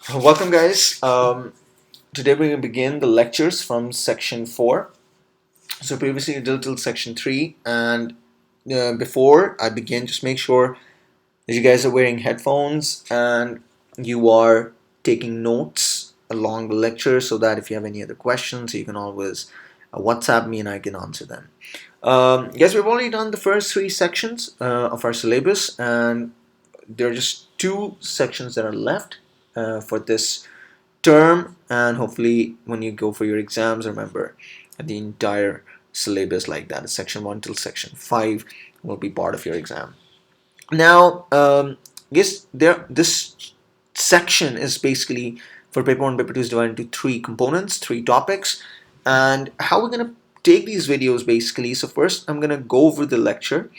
Welcome, guys. Today we're going to begin the lectures from section 4. So, previously we did till section 3, and before I begin, just make sure that you guys are wearing headphones and you are taking notes along the lecture so that if you have any other questions, you can always WhatsApp me and I can answer them. Guys, we've already done the first 3 sections of our syllabus, and there are just 2 sections that are left for this term, and hopefully when you go for your exams, remember the entire syllabus like that, section 1 till section 5 will be part of your exam. Now, yes, this section is basically for paper 1, paper 2 is divided into 3 components, 3 topics, and how we're going to take these videos basically. So first I'm going to go over the lecture,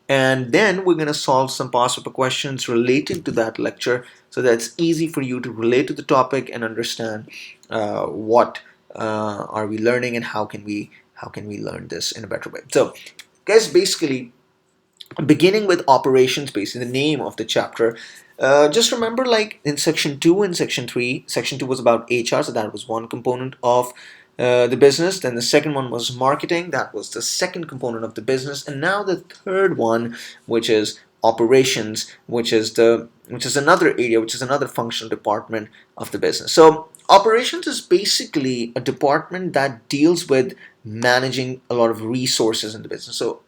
and then we're going to solve some past paper questions relating to that lecture, so that it's easy for you to relate to the topic and understand what are we learning and how can we learn this in a better way. So guys, basically beginning with operations, basically the name of the chapter, just remember, like in section 2 and section 3, section 2 was about HR, so that was one component of the business. Then the second one was marketing, that was the second component of the business. And now the third one, which is operations, which is another area, which is another functional department of the business. So operations is basically a department that deals with managing a lot of resources in the business. So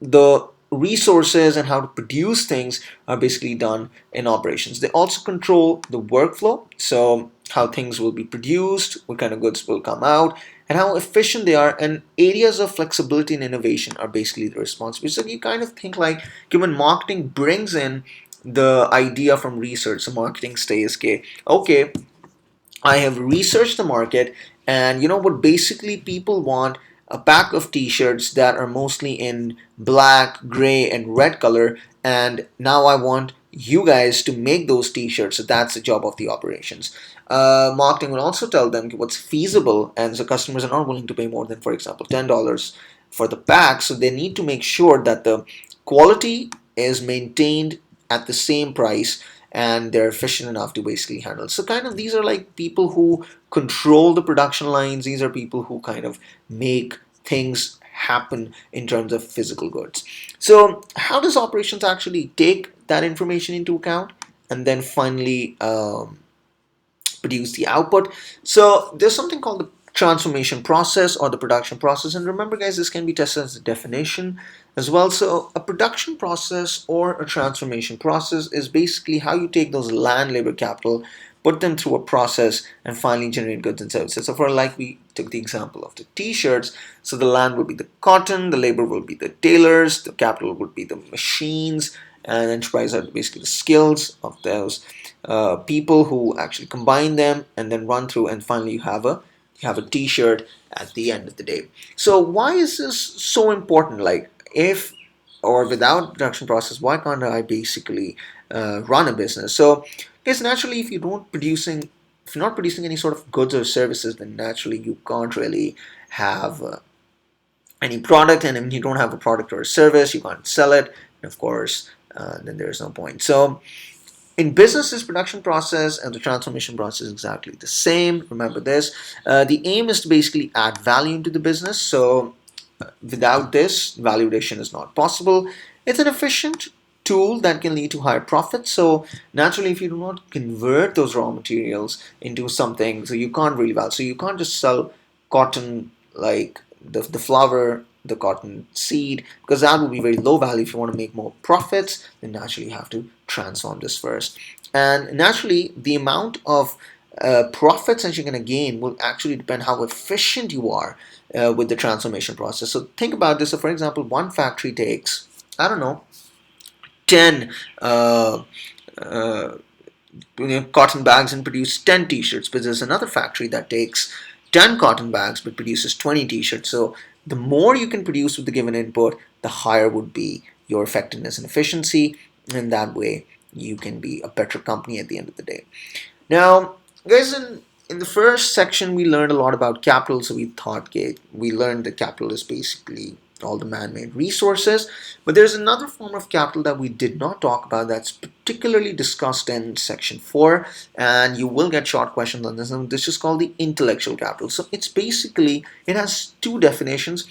the resources and how to produce things are basically done in operations. They also control the workflow, so how things will be produced, what kind of goods will come out, and how efficient they are. And areas of flexibility and innovation are basically the responsibility. So you kind of think like when marketing brings in the idea from research, so marketing stays okay, I have researched the market, and you know what basically people want: a pack of t-shirts that are mostly in black, gray, and red color, and now I want you guys to make those t-shirts. So that's the job of the operations. Marketing will also tell them what's feasible, and so customers are not willing to pay more than, for example, $10 for the pack, so they need to make sure that the quality is maintained at the same price and they're efficient enough to basically handle. So kind of these are like people who control the production lines. These are people who kind of make things happen in terms of physical goods. So how does operations actually take that information into account and then finally produce the output? So there's something called the transformation process or the production process. And remember, guys, this can be tested as a definition as well. So a production process or a transformation process is basically how you take those land, labor, capital, put them through a process, and finally generate goods and services. So for, like, we took the example of the t-shirts, so the land would be the cotton, the labor will be the tailors, the capital would be the machines, and enterprise are basically the skills of those people who actually combine them and then run through, and finally you have a t-shirt at the end of the day. So why is this so important? Like, if or without production process, why can't I basically run a business? So because naturally, if you're not producing any sort of goods or services, then naturally you can't really have any product, and if you don't have a product or a service, you can't sell it, and of course then there's no point. So in business, this production process and the transformation process is exactly the same. Remember this. The aim is to basically add value into the business. So without this, value addition is not possible. It's an efficient tool that can lead to higher profits. So naturally, if you do not convert those raw materials into something, so you can't really value. So you can't just sell cotton, like the flower, the cotton seed, because that will be very low value. If you want to make more profits, then naturally you have to transform this first. And naturally, the amount of profits that you're going to gain will actually depend how efficient you are with the transformation process. So think about this. So for example, one factory takes, I don't know, 10 uh, cotton bags and produce 10 t-shirts, but there's another factory that takes 10 cotton bags but produces 20 t-shirts. So the more you can produce with the given input, the higher would be your effectiveness and efficiency, and that way you can be a better company at the end of the day. Now, guys, in the first section we learned a lot about capital. So we learned that capital is basically all the man-made resources. But there's another form of capital that we did not talk about that's particularly discussed in section 4, and you will get short questions on this, and this is called the intellectual capital. So it's basically, it has two definitions.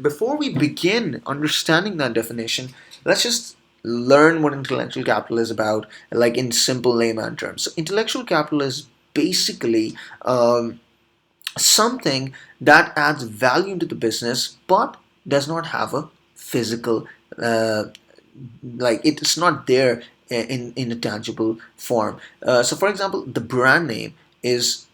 Before we begin understanding that definition, let's just learn what intellectual capital is about, like in simple layman terms. So intellectual capital is basically something that adds value to the business but does not have a physical, uh, like it's not there in a tangible form. So for example, the brand name is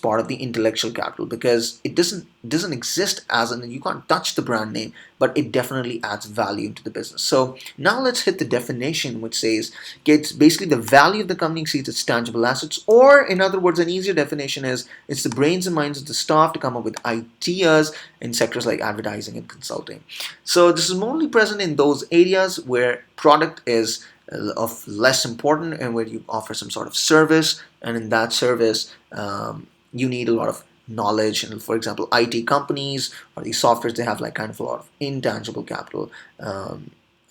part of the intellectual capital because it doesn't exist as an, you can't touch the brand name, but it definitely adds value to the business. So now let's hit the definition, which says it's basically the value of the company exceeds its tangible assets, or in other words, an easier definition is it's the brains and minds of the staff to come up with ideas in sectors like advertising and consulting. So this is mostly present in those areas where product is of less important and where you offer some sort of service, and in that service you need a lot of knowledge. And for example, IT companies or these softwares, they have like kind of a lot of intangible capital,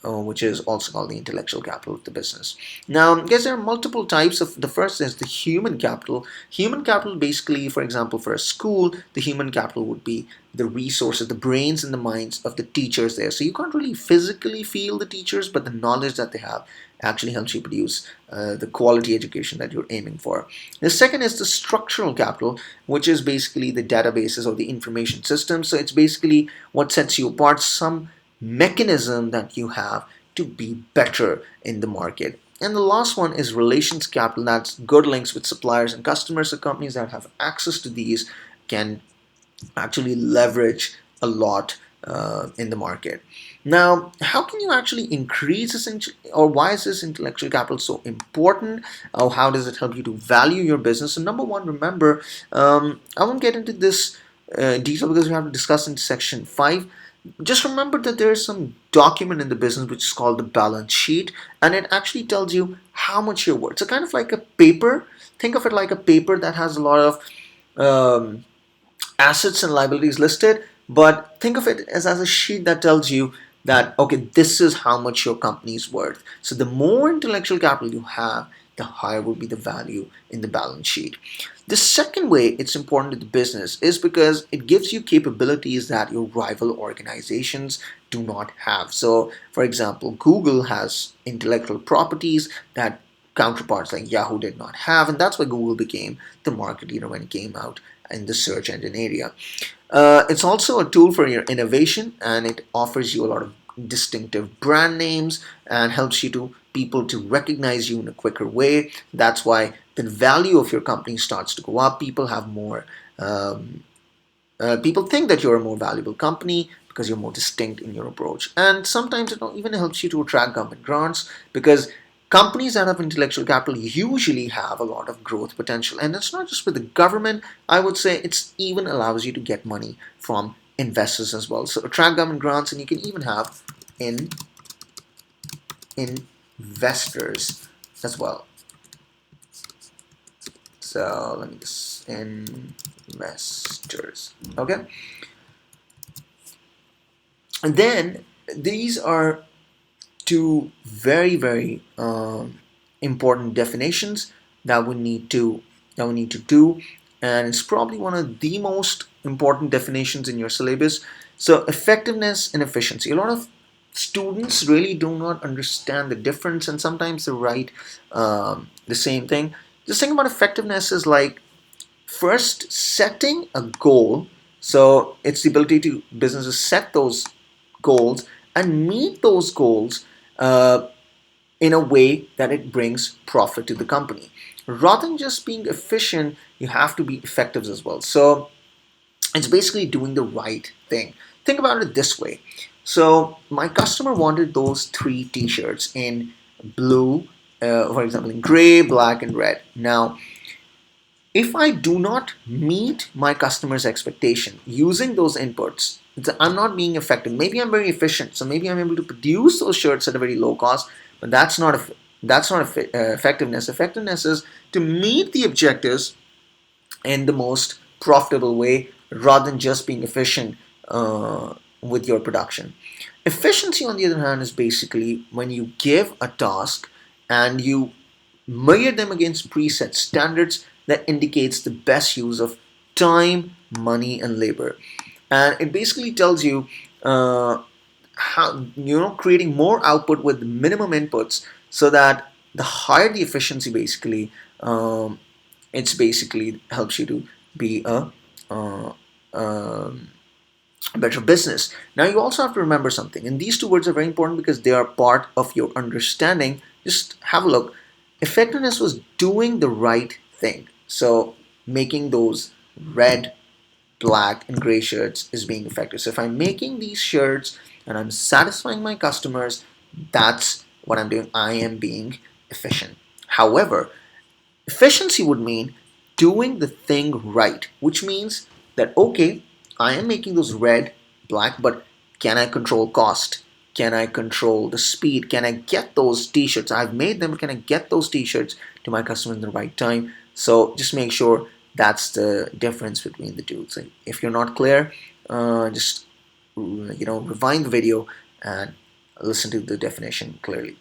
which is also called the intellectual capital of the business. Now, I guess there are multiple types of. The first is the human capital. Human capital, basically, for example, for a school, the human capital would be the resources, the brains and the minds of the teachers there. So you can't really physically feel the teachers, but the knowledge that they have actually helps you produce the quality education that you're aiming for. The second is the structural capital, which is basically the databases or the information system. So it's basically what sets you apart, some mechanism that you have to be better in the market. And the last one is relations capital. That's good links with suppliers and customers. So companies that have access to these can actually leverage a lot in the market. Now, how can you actually increase this, or why is this intellectual capital so important? How does it help you to value your business? So number one, remember, I won't get into this detail because we have to discuss in section 5. Just remember that there is some document in the business which is called the balance sheet, and it actually tells you how much you're worth. So kind of like a paper. Think of it like a paper that has a lot of assets and liabilities listed, but think of it as a sheet that tells you that, okay, this is how much your company is worth. So the more intellectual capital you have, the higher will be the value in the balance sheet. The second way it's important to the business is because it gives you capabilities that your rival organizations do not have. So for example, Google has intellectual properties that counterparts like Yahoo did not have, and that's why Google became the market leader when it came out in the search engine area. It's also a tool for your innovation, and it offers you a lot of distinctive brand names and helps you to people to recognize you in a quicker way. That's why the value of your company starts to go up. People have more. People think that you're a more valuable company because you're more distinct in your approach. And sometimes it even helps you to attract government grants because companies that have intellectual capital usually have a lot of growth potential. And it's not just with the government, I would say it's even allows you to get money from investors as well. So attract government grants, and you can even have investors as well. So let me just investors. Okay. And then these are two very, very important definitions that we need to do, and it's probably one of the most important definitions in your syllabus. So effectiveness and efficiency. A lot of students really do not understand the difference, and sometimes they write the same thing. Just think about effectiveness is like first setting a goal. So it's the ability to businesses set those goals and meet those goals in a way that it brings profit to the company. Rather than just being efficient, you have to be effective as well. So it's basically doing the right thing. Think about it this way. So my customer wanted those 3 t-shirts in blue, for example, in gray, black, and red. Now, if I do not meet my customer's expectation using those inputs, I'm not being effective. Maybe I'm very efficient, so maybe I'm able to produce those shirts at a very low cost, but that's not effectiveness. Effectiveness is to meet the objectives in the most profitable way rather than just being efficient with your production. Efficiency, on the other hand, is basically when you give a task and you measure them against preset standards that indicates the best use of time, money, and labor. And it basically tells you how, creating more output with minimum inputs, so that the higher the efficiency, basically, it's basically helps you to be uh, um, better business. Now you also have to remember something, and these two words are very important because they are part of your understanding. Just have a look. Effectiveness was doing the right thing. So making those red, black, and gray shirts is being effective. So if I'm making these shirts and I'm satisfying my customers, that's what I'm doing. I am being efficient. However, efficiency would mean doing the thing right, which means that, okay, I am making those red, black, but can I control cost? Can I control the speed? Can I get those t-shirts? I've made them. Can I get those t-shirts to my customers in the right time? So just make sure that's the difference between the two. So if you're not clear, just rewind the video and listen to the definition clearly.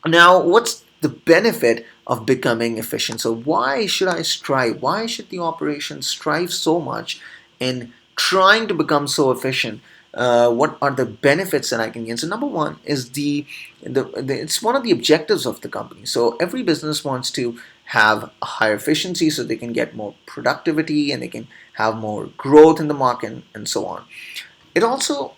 Now, what's the benefit of becoming efficient? So why should I strive? Why should the operation strive so much in trying to become so efficient? What are the benefits that I can gain? So number one is it's one of the objectives of the company. So every business wants to have a higher efficiency so they can get more productivity and they can have more growth in the market and so on. It also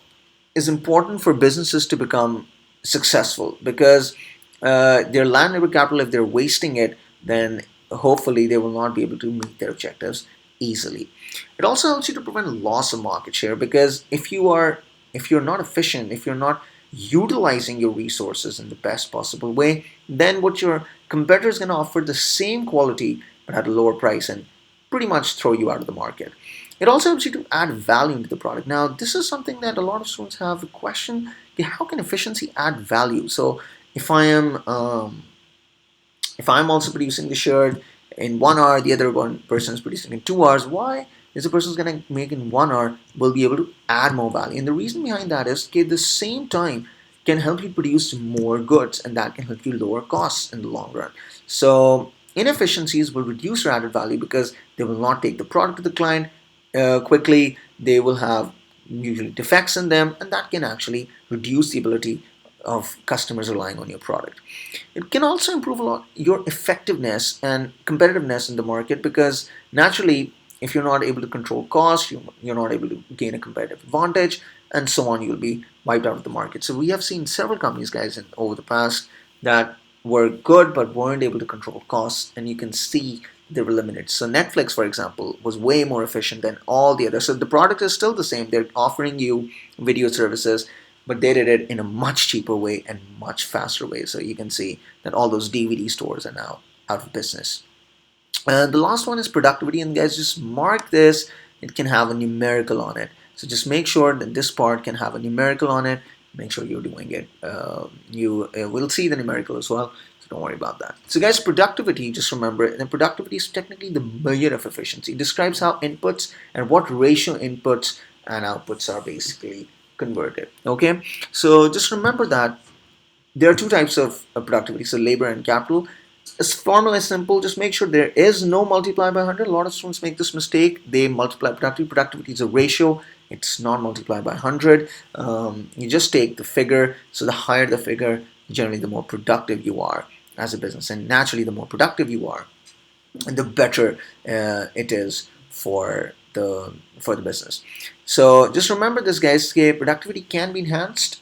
is important for businesses to become successful because their land labor capital, if they're wasting it, then hopefully they will not be able to meet their objectives easily. It also helps you to prevent loss of market share because if you're not efficient, if you're not utilizing your resources in the best possible way, then what your competitor is going to offer the same quality but at a lower price and pretty much throw you out of the market. It also helps you to add value into the product. Now, this is something that a lot of students have a question: okay, how can efficiency add value? So, if I am if I'm also producing the shirt in 1 hour, the other one person is producing in 2 hours. Why is the person who's going to make in 1 hour will be able to add more value? And the reason behind that is, okay, the same time can help you produce more goods, and that can help you lower costs in the long run. So inefficiencies will reduce your added value because they will not take the product to the client quickly. They will have usually defects in them, and that can actually reduce the ability of customers relying on your product. It can also improve a lot your effectiveness and competitiveness in the market because naturally, if you're not able to control costs, you're not able to gain a competitive advantage, and so on, you'll be wiped out of the market. So we have seen several companies, guys, over the past that were good but weren't able to control costs, and you can see they were limited. So Netflix, for example, was way more efficient than all the others. So the product is still the same. They're offering you video services, but they did it in a much cheaper way and much faster way. So you can see that all those DVD stores are now out of business. The last one is productivity, and guys, just mark this. It can have a numerical on it. So just make sure that this part can have a numerical on it. Make sure you're doing it. You will see the numerical as well. So don't worry about that. So guys, productivity, just remember, and productivity is technically the measure of efficiency. It describes how inputs and what ratio inputs and outputs are basically converted. Okay, so just remember that there are two types of productivity, so labor and capital. This formula is simple. Just make sure there is no multiply by 100. A lot of students make this mistake. They multiply productivity. Productivity is a ratio. It's not multiplied by 100. You just take the figure. So the higher the figure, generally the more productive you are as a business. And naturally, the more productive you are, and the better it is for the business. So just remember this, guys. Okay, productivity can be enhanced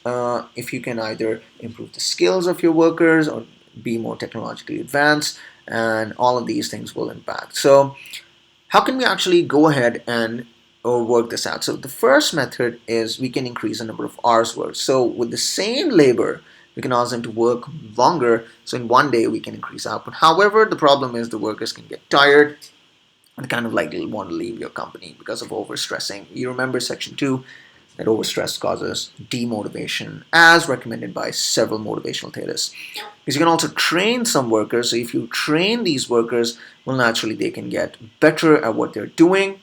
if you can either improve the skills of your workers or be more technologically advanced, and all of these things will impact. So how can we actually go ahead and work this out? So the first method is we can increase the number of hours worked. So with the same labor, we can ask them to work longer. So in one day, we can increase output. However, the problem is the workers can get tired and kind of like want to leave your company because of overstressing. You remember section 2, that overstress causes demotivation, as recommended by several motivational theorists. Because you can also train some workers. So if you train these workers, well, naturally they can get better at what they're doing,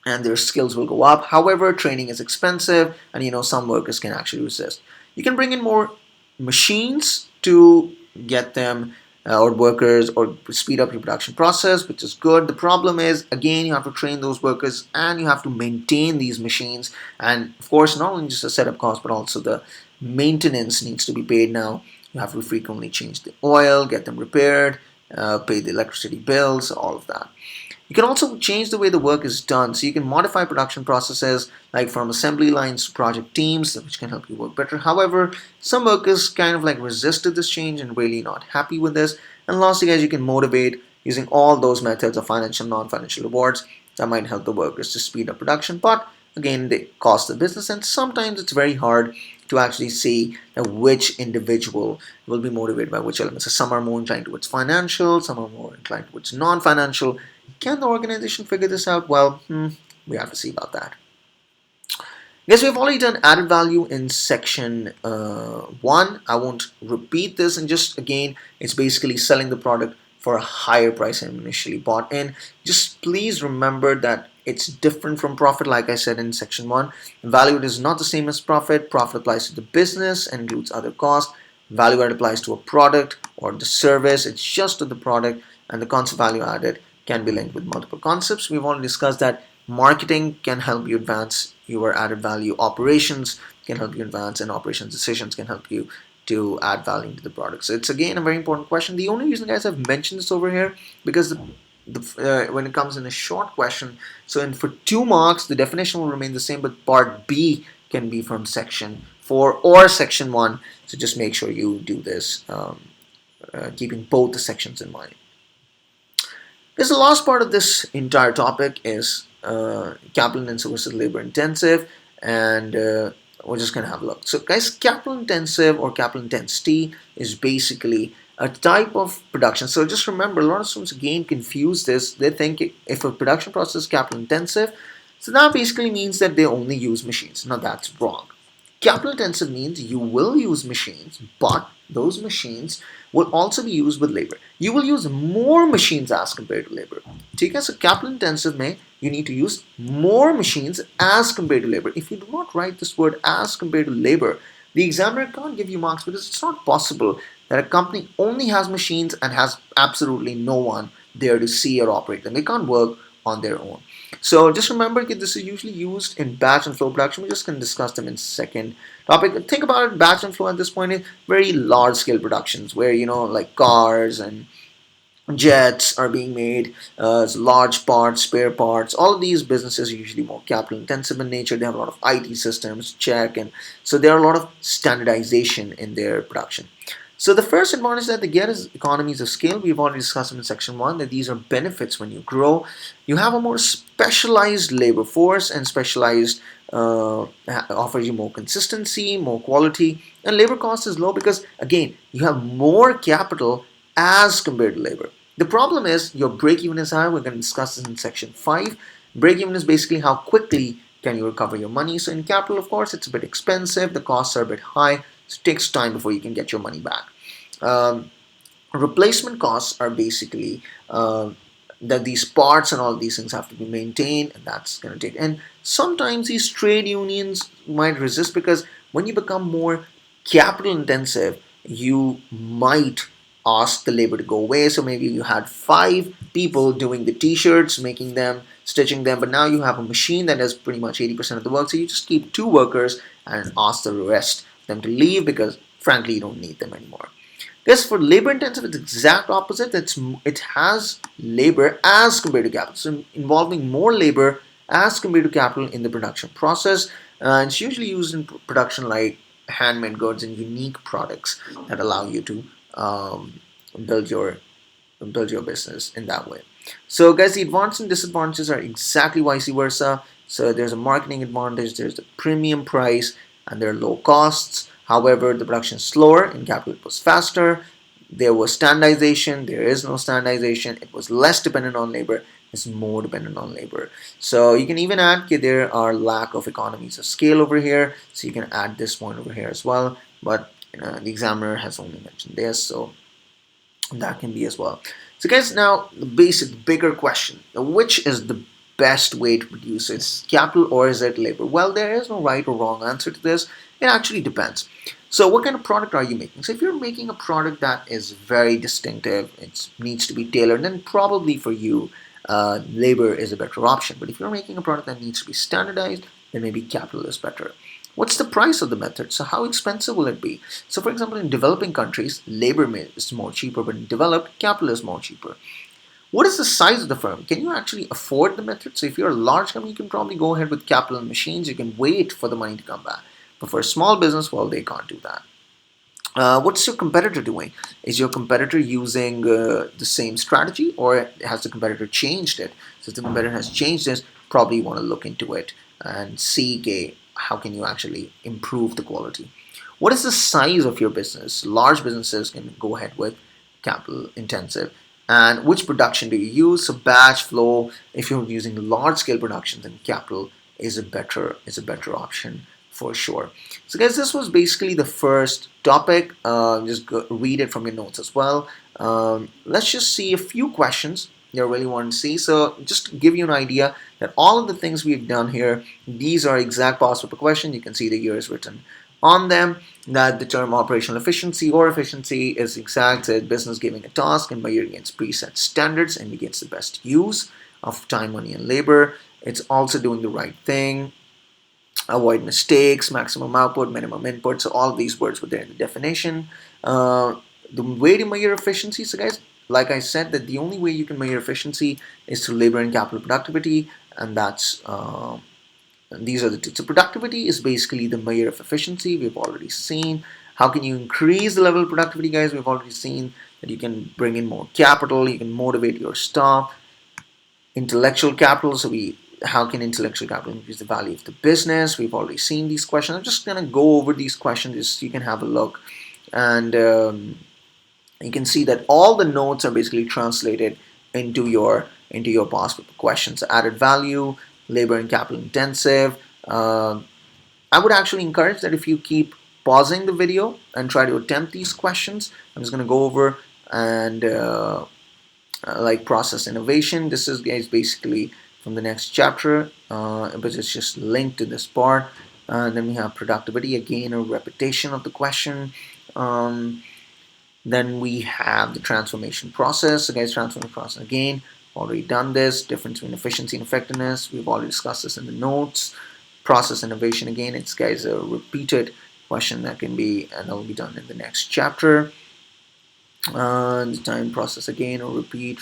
and their skills will go up. However, training is expensive, and some workers can actually resist. You can bring in more machines to get them or workers or speed up your production process, which is good. The problem is, again, you have to train those workers and you have to maintain these machines, and of course, not only just the setup cost but also the maintenance needs to be paid. Now you have to frequently change the oil, get them repaired, pay the electricity bills, all of that. You can also change the way the work is done. So you can modify production processes like from assembly lines to project teams, which can help you work better. However, some workers kind of like resisted this change and really not happy with this. And lastly, guys, you can motivate using all those methods of financial, non-financial rewards that might help the workers to speed up production. But again, they cost the business, and sometimes it's very hard to actually see which individual will be motivated by which elements. So some are more inclined towards financial, some are more inclined towards non-financial. Can the organization figure this out? Well, we have to see about that. Guess we've already done added value in section 1. I won't repeat this, and just again, it's basically selling the product for a higher price than initially bought in. Just please remember that it's different from profit. Like I said in section 1, value is not the same as profit. Profit applies to the business and includes other costs. Value added applies to a product or the service. It's just to the product, and the concept value added can be linked with multiple concepts. We've already discussed that marketing can help you advance your added value, operations can help you advance, and operations decisions can help you to add value to the product. So it's again a very important question. The only reason, guys, I've mentioned this over here because when it comes in a short question, so for 2 marks the definition will remain the same, but part B can be from section 4 or section 1. So just make sure you do this, keeping both the sections in mind. Because the last part of this entire topic is capital intensive versus labor intensive, and we're just going to have a look. So guys, capital intensive or capital intensity is basically a type of production. So just remember, a lot of students again confuse this. They think if a production process is capital intensive, so that basically means that they only use machines. Now that's wrong. Capital intensive means you will use machines, but those machines will also be used with labor. You will use more machines as compared to labor. ठीक है? So capital intensive में you need to use more machines as compared to labor. If you do not write this word as compared to labor, the examiner can't give you marks because it's not possible that a company only has machines and has absolutely no one there to see or operate them. They can't work on their own. So just remember that this is usually used in batch and flow production. We're just going to discuss them in second topic. Think about it, batch and flow at this point is very large scale productions where, like cars and jets are being made, large parts, spare parts. All of these businesses are usually more capital intensive in nature. They have a lot of IT systems, check, and so there are a lot of standardization in their production. So the first advantage that they get is economies of scale. We've already discussed them in section 1 that these are benefits when you grow. You have a more specialized labor force, and specialized offers you more consistency, more quality, and labor cost is low because again you have more capital as compared to labor. The problem is your break-even is high. We're going to discuss this in section 5. Break-even is basically how quickly can you recover your money. So in capital, of course, it's a bit expensive. The costs are a bit high. So it takes time before you can get your money back. Replacement costs are basically that these parts and all these things have to be maintained, and that's going to take. And sometimes these trade unions might resist because when you become more capital intensive, you might ask the labor to go away. So maybe you had 5 people doing the t-shirts, making them, stitching them, but now you have a machine that does pretty much 80% of the work. So you just keep 2 workers and ask the rest of them to leave because frankly you don't need them anymore. Because for labor intensive, it's the exact opposite. It has labor as compared to capital, so involving more labor as compared to capital in the production process. It's usually used in production like handmade goods and unique products that allow you to build your business in that way. So guys, the advantages and disadvantages are exactly vice versa. So there's a marketing advantage, there's the premium price, and there are low costs. However, the production is slower. In capital, it was faster. There was standardization. There is no standardization. It was less dependent on labor. It's more dependent on labor. So you can even add that there are lack of economies of scale over here. So you can add this point over here as well. But the examiner has only mentioned this, so that can be as well. So guys, now the bigger question: which is the best way to produce? It's capital or is it labor? Well, there is no right or wrong answer to this. It actually depends. So what kind of product are you making? So if you're making a product that is very distinctive, it needs to be tailored, then probably for you, labor is a better option. But if you're making a product that needs to be standardized, then maybe capital is better. What's the price of the method? So how expensive will it be? So for example, in developing countries, labor is more cheaper, but in developed, capital is more cheaper. What is the size of the firm? Can you actually afford the method? So if you're a large company, you can probably go ahead with capital and machines. You can wait for the money to come back. But for a small business, well, they can't do that. What's your competitor doing? Is your competitor using the same strategy, or has the competitor changed it? So if the competitor has changed this, probably you want to look into it and see, okay, how can you actually improve the quality? What is the size of your business? Large businesses can go ahead with capital intensive. And which production do you use? So batch, flow. If you're using large scale production, then capital is a better option for sure. So guys, this was basically the first topic. Just read it from your notes as well. Let's just see a few questions you really want to see. So just to give you an idea that all of the things we've done here, these are exact past paper questions. You can see the years written on them. That the term operational efficiency or efficiency is exact business giving a task and measured against preset standards and against the best use of time, money, and labor. It's also doing the right thing, avoid mistakes, maximum output, minimum input. So all of these words were there in the definition. The way to measure efficiency, so guys, like I said, that the only way you can measure efficiency is through labor and capital productivity, and these are the two. So productivity is basically the measure of efficiency. We've already seen. How can you increase the level of productivity, guys? We've already seen that you can bring in more capital, you can motivate your staff. Intellectual capital, so how can intellectual capital increase the value of the business? We've already seen these questions. I'm just going to go over these questions just so you can have a look, and you can see that all the notes are basically translated into your past paper questions. Added value, labor and capital intensive. I would actually encourage that if you keep pausing the video and try to attempt these questions. I'm just going to go over and like process innovation. This is guys basically from the next chapter, but it's just linked to this part. Then we have productivity, again a repetition of the question. Then we have the transformation process. So guys, transformation process again, already done this. Difference between efficiency and effectiveness, we've already discussed this in the notes. Process innovation, again, it's guys a repeated question that can be, and that will be done in the next chapter. The time process, again a repeat.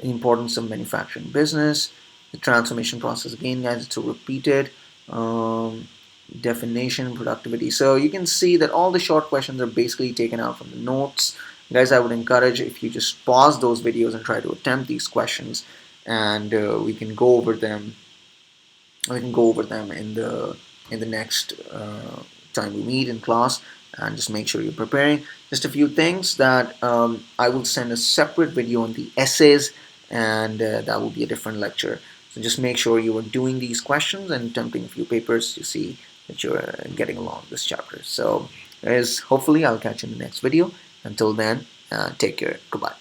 Importance of manufacturing business. The transformation process, again guys, it's a repeated. Definition, productivity. So you can see that all the short questions are basically taken out from the notes. Guys, I would encourage if you just pause those videos and try to attempt these questions, and we can go over them. We can go over them in the next time we meet in class, and just make sure you're preparing. Just a few things that I will send a separate video on the essays, and that will be a different lecture. So just make sure you are doing these questions and attempting a few papers to see that you're getting along this chapter. So guys, hopefully I'll catch you in the next video. Until then, take care. Goodbye.